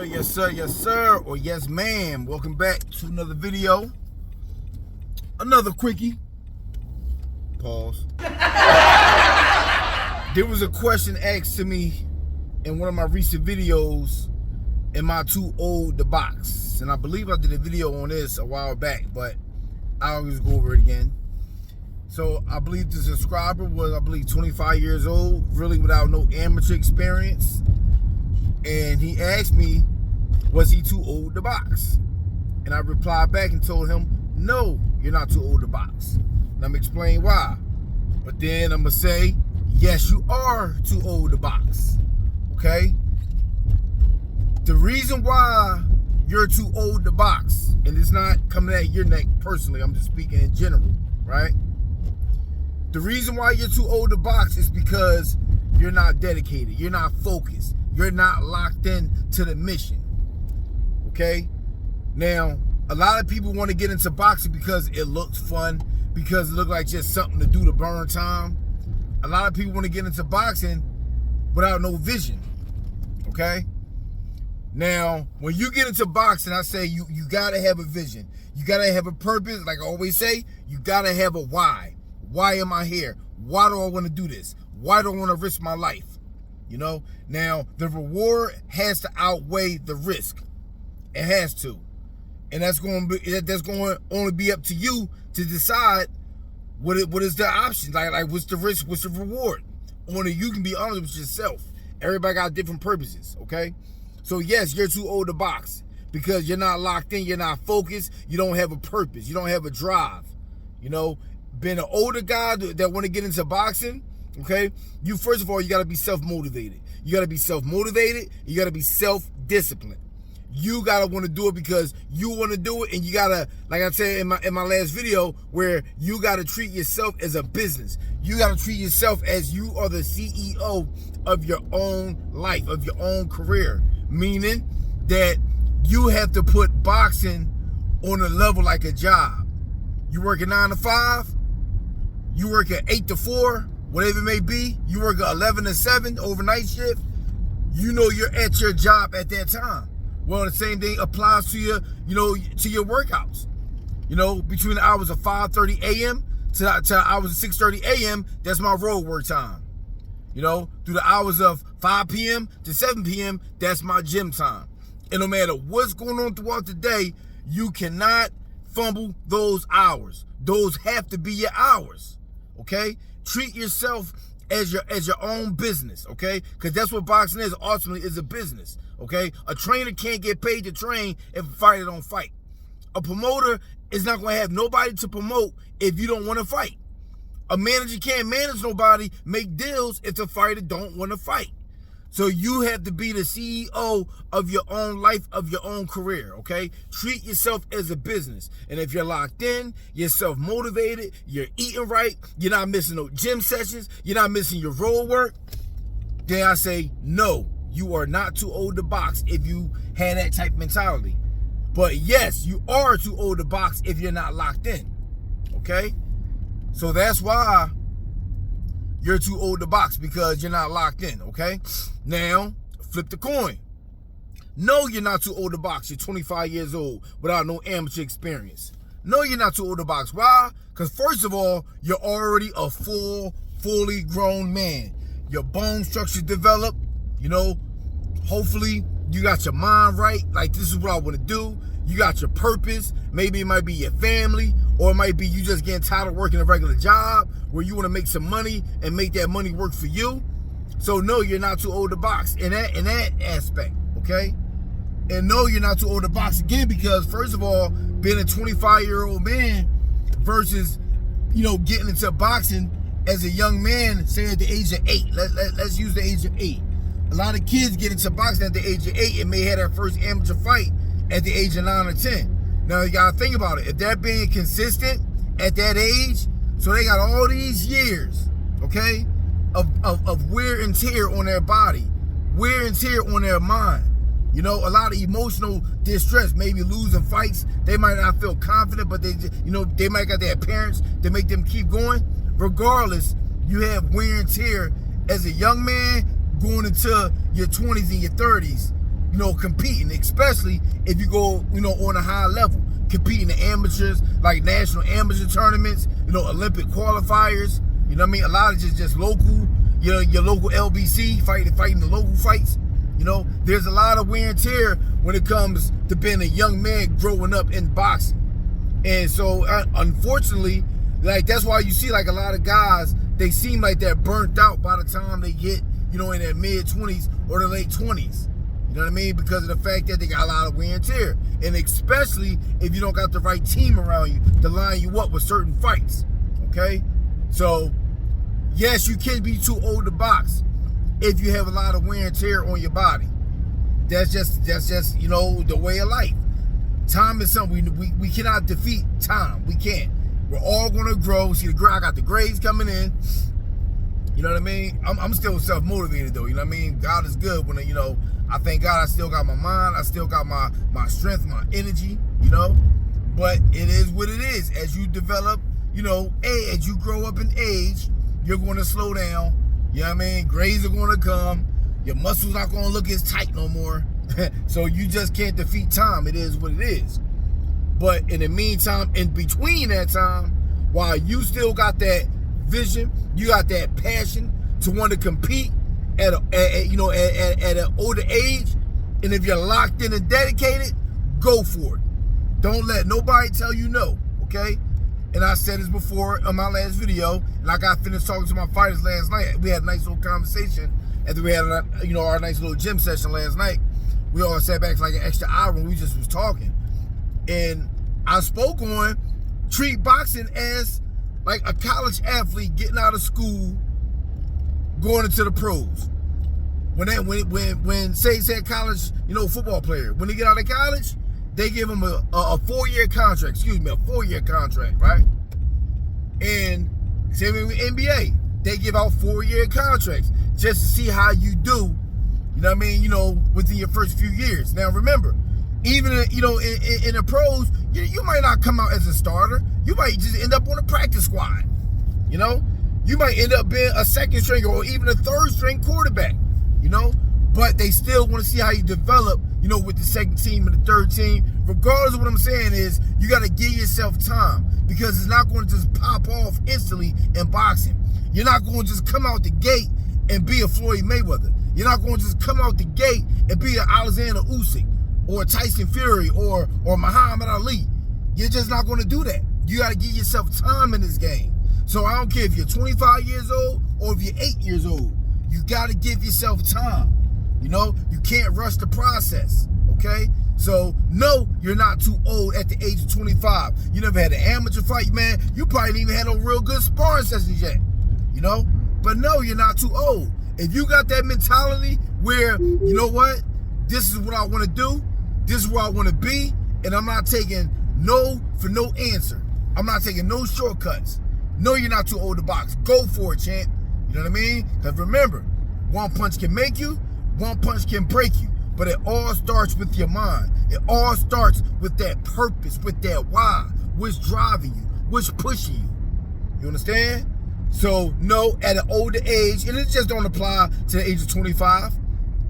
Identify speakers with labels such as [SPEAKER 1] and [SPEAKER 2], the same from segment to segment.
[SPEAKER 1] yes sir, or yes ma'am. Welcome back to another video. Another quickie. Pause. There was a question asked to me in one of my recent videos, am I too old to box? And I believe I did a video on this a while back, but I'll just go over it again. So I believe the subscriber was, 25 years old, really without no amateur experience. And he asked me, was he too old to box? And I replied back and told him, no, you're not too old to box. And I'm going to explain why. But then I'm going to say, yes, you are too old to box. Okay? The reason why you're too old to box, and it's not coming at your neck personally, I'm just speaking in general, right? The reason why you're too old to box is because you're not dedicated, you're not focused, you're not locked in to the mission. Okay? Now, a lot of people want to get into boxing because it looks fun, because it looks like just something to do to burn time. A lot of people want to get into boxing without no vision. Okay? Now, when you get into boxing, I say you gotta have a vision. You gotta have a purpose. Like I always say, you gotta have a why. Why am I here? Why do I want to do this? Why do I want to risk my life? You know? Now, the reward has to outweigh the risk. It has to. And that's going to only be up to you to decide what is the option. Like what's the risk, what's the reward? Only you can be honest with yourself. Everybody got different purposes, okay? So yes, you're too old to box because you're not locked in, you're not focused, you don't have a purpose, you don't have a drive. You know, being an older guy that want to get into boxing, okay, you first of all, you got to be self-motivated. You got to be self-motivated, you got to be self-disciplined. You got to want to do it because you want to do it, and you got to, like I said in my last video, where you got to treat yourself as a business. You got to treat yourself as you are the CEO of your own life, of your own career. Meaning that you have to put boxing on a level like a job. You work a 9 to 5, you work at 8 to 4, whatever it may be, you work at 11 to 7, overnight shift, you know you're at your job at that time. Well, the same thing applies to your, to your workouts. Between the hours of 5:30 a.m. to the hours of 6:30 a.m., that's my road work time. Through the hours of 5 p.m. to 7 p.m., that's my gym time. And no matter what's going on throughout the day, you cannot fumble those hours. Those have to be your hours, okay? Treat yourself as your own business, okay? Because that's what boxing is, ultimately, is a business, okay? A trainer can't get paid to train if a fighter don't fight. A promoter is not going to have nobody to promote if you don't want to fight. A manager can't manage nobody, make deals if the fighter don't want to fight. So you have to be the CEO of your own life, of your own career, okay? Treat yourself as a business. And if you're locked in, you're self-motivated, you're eating right, you're not missing no gym sessions, you're not missing your road work, then I say, no, you are not too old to box if you had that type of mentality. But yes, you are too old to box if you're not locked in, okay? So that's why you're too old to box, because you're not locked in, okay? Now, flip the coin. No, you're not too old to box. You're 25 years old without no amateur experience. No, you're not too old to box. Why? Because first of all, you're already a fully grown man. Your bone structure developed, hopefully you got your mind right. Like, this is what I want to do. You got your purpose. Maybe it might be your family, or it might be you just getting tired of working a regular job where you want to make some money and make that money work for you. So no, you're not too old to box in that aspect, okay? And no, you're not too old to box again, because first of all, being a 25-year-old man versus, getting into boxing as a young man, say at the age of 8. Let's use the age of 8. A lot of kids get into boxing at the age of 8 and may have their first amateur fight at the age of 9 or 10. Now, you got to think about it. If they're being consistent at that age, so they got all these years, okay, of wear and tear on their body, wear and tear on their mind. A lot of emotional distress, maybe losing fights. They might not feel confident, but they might got their parents to make them keep going. Regardless, you have wear and tear as a young man going into your 20s and your 30s. competing, especially if you go, on a high level, competing in amateurs, like national amateur tournaments, Olympic qualifiers, you know what I mean? A lot of just local, your local LBC, fighting the local fights. There's a lot of wear and tear when it comes to being a young man growing up in boxing. And so, unfortunately, like, that's why you see, like, a lot of guys, they seem like they're burnt out by the time they get, in their mid-20s or their late 20s. You know what I mean? Because of the fact that they got a lot of wear and tear. And especially if you don't got the right team around you to line you up with certain fights. Okay? So, yes, you can be too old to box if you have a lot of wear and tear on your body. That's just the way of life. Time is something we cannot defeat time. We can't. We're all gonna grow. See, I got the grades coming in. You know what I mean? I'm still self-motivated though. You know what I mean? God is good when I thank God I still got my mind. I still got my strength, my energy. But it is what it is. As you develop, as you grow up in age, you're going to slow down. You know what I mean? Grades are going to come. Your muscles not going to look as tight no more. So you just can't defeat time. It is what it is. But in the meantime, in between that time, while you still got that vision, you got that passion to want to compete at an older age, and if you're locked in and dedicated, go for it. Don't let nobody tell you no, okay? And I said this before on my last video, and I got finished talking to my fighters last night. We had a nice little conversation after we had our nice little gym session last night. We all sat back for like an extra hour and we just was talking. And I spoke on treat boxing as like a college athlete getting out of school, going into the pros. When say college, football player, when they get out of college, they give them a 4-year contract, a 4-year contract, right? And same with NBA, they give out 4-year contracts just to see how you do, within your first few years. Now remember, even in the pros, you might not come out as a starter. You might just end up on a practice squad. You might end up being a second string or even a third string quarterback. But they still want to see how you develop, with the second team and the third team. Regardless of what I'm saying is, you got to give yourself time because it's not going to just pop off instantly in boxing. You're not going to just come out the gate and be a Floyd Mayweather. You're not going to just come out the gate and be an Alexander Usyk or Tyson Fury or Muhammad Ali. You're just not going to do that. You got to give yourself time in this game. So I don't care if you're 25 years old or if you're 8 years old. You got to give yourself time. You can't rush the process, okay? So, no, you're not too old at the age of 25. You never had an amateur fight, man. You probably didn't even have no real good sparring sessions yet, But no, you're not too old. If you got that mentality where, this is what I want to do, this is where I want to be, and I'm not taking no for no answer. I'm not taking no shortcuts. No, you're not too old to box. Go for it, champ. You know what I mean? Because remember, one punch can make you, one punch can break you. But it all starts with your mind. It all starts with that purpose, with that why. What's driving you? What's pushing you? You understand? So, no, at an older age, and it just don't apply to the age of 25.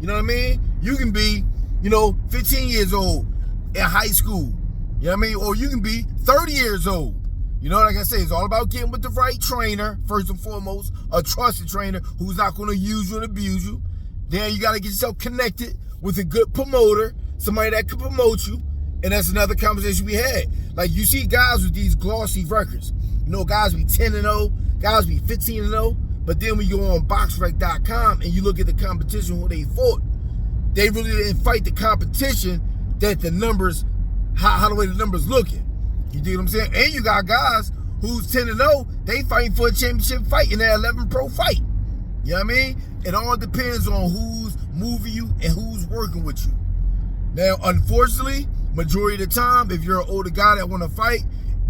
[SPEAKER 1] You know what I mean? You can be, 15 years old in high school. You know what I mean? Or you can be 30 years old. Like I say, it's all about getting with the right trainer, first and foremost, a trusted trainer who's not going to use you and abuse you. Then you got to get yourself connected with a good promoter, somebody that can promote you. And that's another conversation we had. Like, you see guys with these glossy records. Guys be 10-0, guys be 15-0. But then when you go on BoxRec.com and you look at the competition who they fought, they really didn't fight the competition that the numbers, how the way the numbers looking. You dig what I'm saying? And you got guys who's 10-0, they fighting for a championship fight in their 11 pro fight. You know what I mean? It all depends on who's moving you and who's working with you. Now, unfortunately, majority of the time, if you're an older guy that want to fight,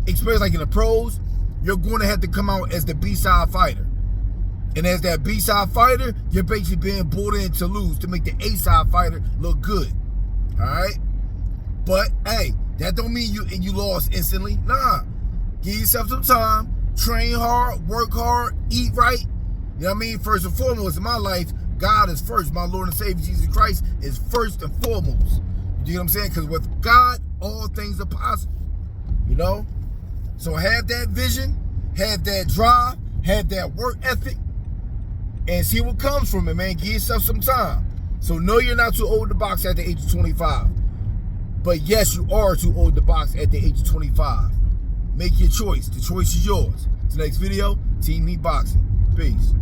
[SPEAKER 1] especially like in the pros, you're going to have to come out as the B-side fighter. And as that B-side fighter, you're basically being brought in to lose to make the A-side fighter look good. All right? But, hey, that don't mean you lost instantly. Nah. Give yourself some time. Train hard. Work hard. Eat right. You know what I mean? First and foremost, in my life, God is first. My Lord and Savior Jesus Christ is first and foremost. You know what I'm saying? Because with God, all things are possible. You know? So have that vision, have that drive, have that work ethic, and see what comes from it, man. Give yourself some time. So know you're not too old to box at the age of 25. But yes, you are too old to box at the age of 25. Make your choice. The choice is yours. Till next video, Team Heat Boxing. Peace.